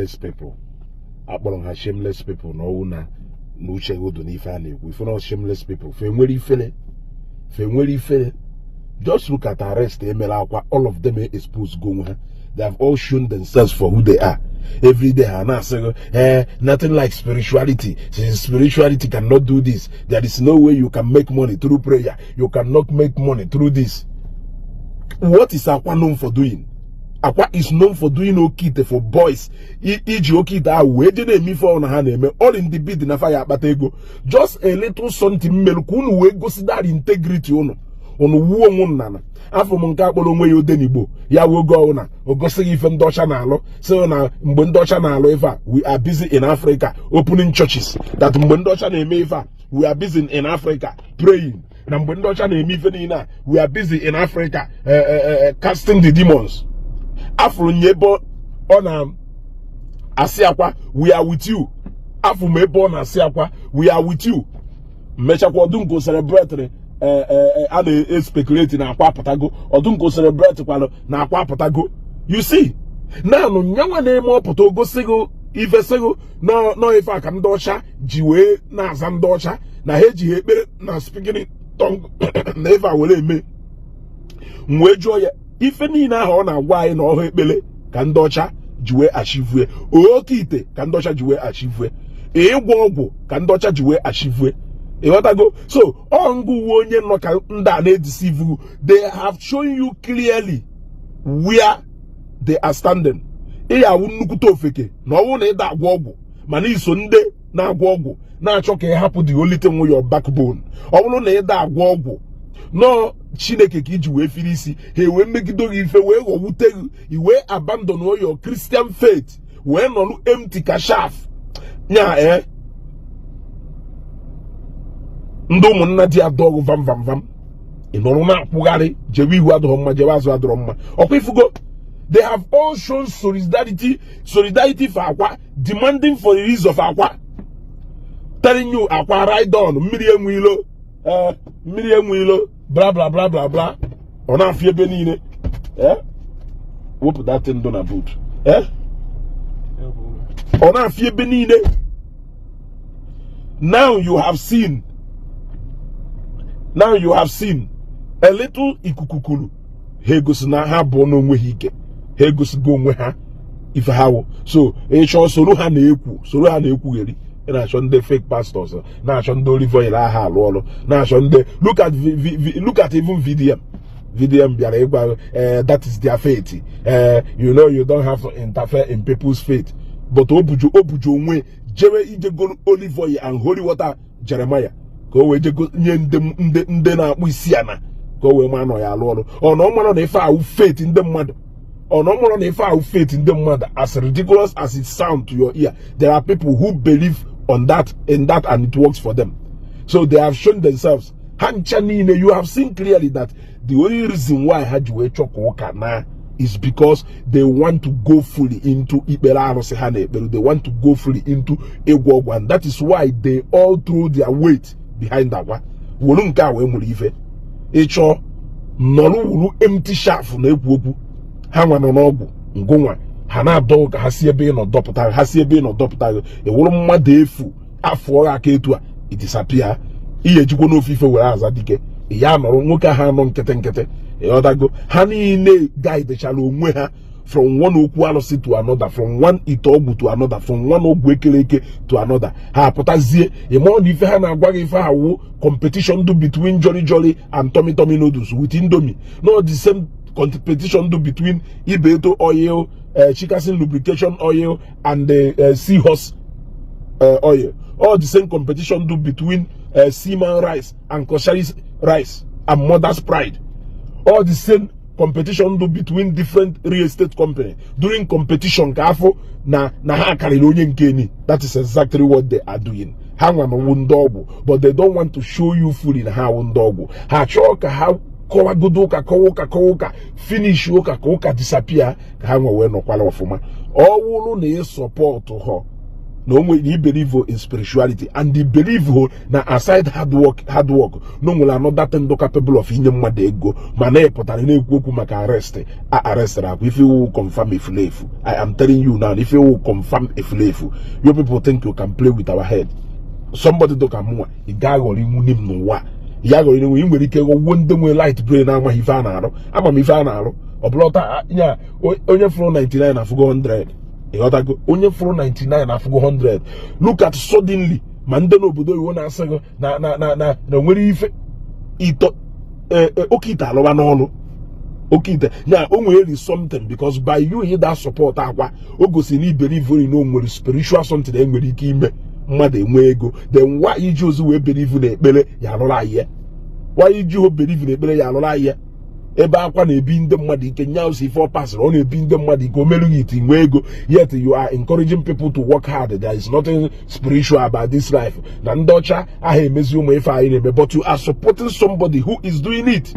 shameless people. Akpọrọ ha shameless people na ọwụ na uche godo n'ife a na-ekwu. If not shameless people, fe nwere ifele. Just look at arrest emela Akwa, all of them are exposed go ha. They have all shown themselves for who they are. Every day, nothing like spirituality. Spirituality cannot do this. There is no way you can make money through prayer. You cannot make money through this. What is Akwa known for doing? Akwa is known for doing okite for boys. Iji okite we didn't me for na name all in the bid na fire batego. Just a little something melkunu we go see that integrity ono. Onu wuo nwana afọ m nke akpọrọ onwe ya odenigbo ya wogo na ogosighị ife ndị ọcha na-alụ so na mgbe ndị ọcha na-alụ ife a we are busy in Africa opening churches that mgbe ndị ọcha na-eme ife a we are busy in Africa praying na mgbe ndị ọcha na-eme ife niile a we are busy in Africa casting the demons afọ nyebe ọ na asị Akwa we are with you afọ m ebe ọ na-asị Akwa we are with you mechakwa ọdụnko celebrate a na-speculate na Akwa apụtago ọdụnko celebrate kwalụ na Akwa apụtago. You see now nyanwa na-eme ọpụta ogosigo ifesigo no ife aka ndị ọcha ji wee na-aza ndị ọcha na ha eji ha ekpere na speaking tongue na ife a were eme wee jụọ ya ife niile ahụ ọ na-agwa anyị na ọha ekpere ka ndị ọcha ji wee achivue oke ite ka ndị ọcha ji wee achivue ịgwọ ọgwụ ka ndị ọcha ji wee achivue. So onye no ka nda na deceive you. They have shown you clearly where they are standing. Iya wunukuto ofeke na owu na ida agwa ogwu mana iso nde na agwa ogwu na acho ka happen the only thing with your backbone. Owu na ida agwa ogwu no Chineke ka iji wee firi isi he wee megido gị ife wee ghọwute gị i wee abandon your Christian faith wee nọlụ empty ka shaft nya ndị ụmụnna di adọgụ vam ịnọrọ na-akwụgharị jewe ihu adọrọ mma jewe azụ adọrọ mma ọkwa ifugo. They have all shown solidarity for Akwa, demanding for the release of Akwa, telling you Akwa ride on mmiri enwilo blah blah blah blah blah ọ na-afịa ebe niile wepụ that thing down a boot ọ na-afịa ebe niile. Now you have seen a little ikukukulu he gosi na ha bụ n'onwe ha ike he gosi go onwe ha ife ha wo so ịchọ soro ha na-ekwugheri na-achọ ndị fake pastors na-achọ ndị olive oil aha alụ ọrụ na-achọ ndị look at even VDM bịara ịgwa that is their faith you know you don't have to interfere in people's faith but obuju onwe jewe ije go olive oil and holy water Jeremiah ka o wee jego nye ndị na-akpụ isi ana ka o wee ma nọ ya alụ ọrụ ọ mara na ife ahụ faith ndị mmadụ as ridiculous as it sounds to your ear. There are people who believe in that and it works for them. So they have shown themselves. You have seen clearly that the only reason why Hajiwe Chokoka now is because they want to go fully into Ibera. They want to go fully into Egwogwa, and that is why they all throw their weight behind that one. Wolunka we mulive. Echo nolu empty shaft na ekwu hanwa no nogu ngonwa hana dog hasiebe no dopta e woro mmadu efu afọ aka etu a it disappear iye jikwo no fife were azadike ya nọrọ nwoke ha nọ nkete odago ha niile guide chala onwe ha from one okwu alụsị to another, from one itogu to another, from one ogwu ekeleke to another. Ha pụtazie imo na ife ha na-agwa gị ife ha wo competition do between Jolly and Tommy noodles with Indomie. No, the same competition do between Ibeto oil, Chikasin lubrication oil and the seahorse oil. All the same competition do between Seaman rice and Koshari rice and Mother's Pride. All the same competition do between different real estate company. During competition, that is exactly what they are doing. But they don't want to show you fully how undogo. How finish disappear. All support to her. no onwe he believe in spirituality and he believe na aside hard work no nwere another thing capable of inye mmadụ ego ma na epụtara na-ekwu okwu maka arrest akwa if you confirm efulefu. I am telling you now, if you confirm efulefu, you people think you can play with our head. Somebody do kamwa the guy or him no wa ya go ni nwere ike go wonde nwe light brain ama ife ana-arụ ama m ife ana-arụ oblota nya onye fro 99 afugo 100 ịghọtago onye fro 99 afugo 100. Look at suddenly ma ndị n'obodo iwo na-asị na nwere ife ito okite alụwa n'ọnụ okite nya o nwere something because by you hear that support akwa o gosi na believe no nwere spiritual something e nwere ike ime mmadụ enwe ego. Then why iji ozu wee believe na ekpere ya alụrụ ahịa? Why iji ho believe na ekpere ya alụrụ ahịa? Ebe akwa na-ebi ndị mmadụ ike nya osi ife ọ pasịrị ọ na-ebi ndị mmadụ ike o merughị ite nwe ego, yet you are encouraging people to work hard. There is nothing spiritual about this life. Na ndị ọcha aha emezi ụmụ ife anyị na-eme, but you are supporting somebody who is doing it.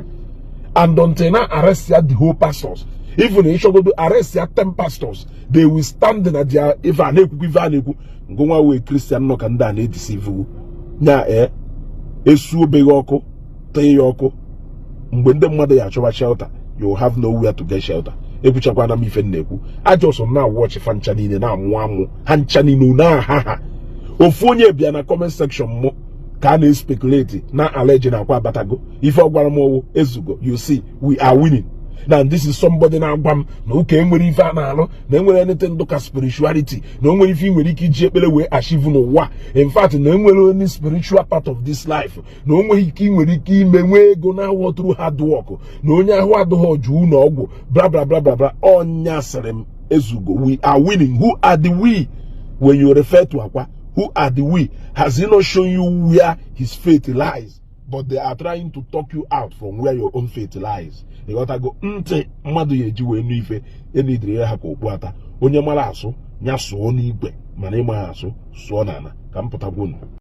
And until now arrest the whole pastors. Even if you go to arrest 10 pastors, they will stand in their if an eku go away Christian no can dan deceive nya esu obeyoko teyoko mgbe ndị mmadụ ya achọba shelter, you have nowhere to get shelter. Ebuchakwa na ife nneku I just now watch fancha niile na amụ hancha niile na ha ofu onye bịa na comment section mo ka na speculate na allege na Akwa batago ife ogwara mo ezugo. You see we are winning. Now this is somebody na agwam na uke enwere ife na-alụ na enwere anything doka spirituality na enwere ife nwere ike iji ekpere wee achieve n'ụwa. In fact na enwere only spiritual part of this life na onwe ike nwere ike ime nwee ego na ahụ through hard work na onye ahụ adụghị ọjụ na ọgwụ bla bla bla bla bla. Onya sịrị m ezugo we are winning. Who are the we? When you refer to Akwa, who are the we? Has he not shown you where his faith lies? But they are trying to talk you out from where your own faith lies. They got to go nte mmadụ ya eji wee nu ife enidiri ya ha ka okpuata onye mara asụ nya sụọ n'igwe mana ịma asụ sụọ n'ala ka mpụta gwunu.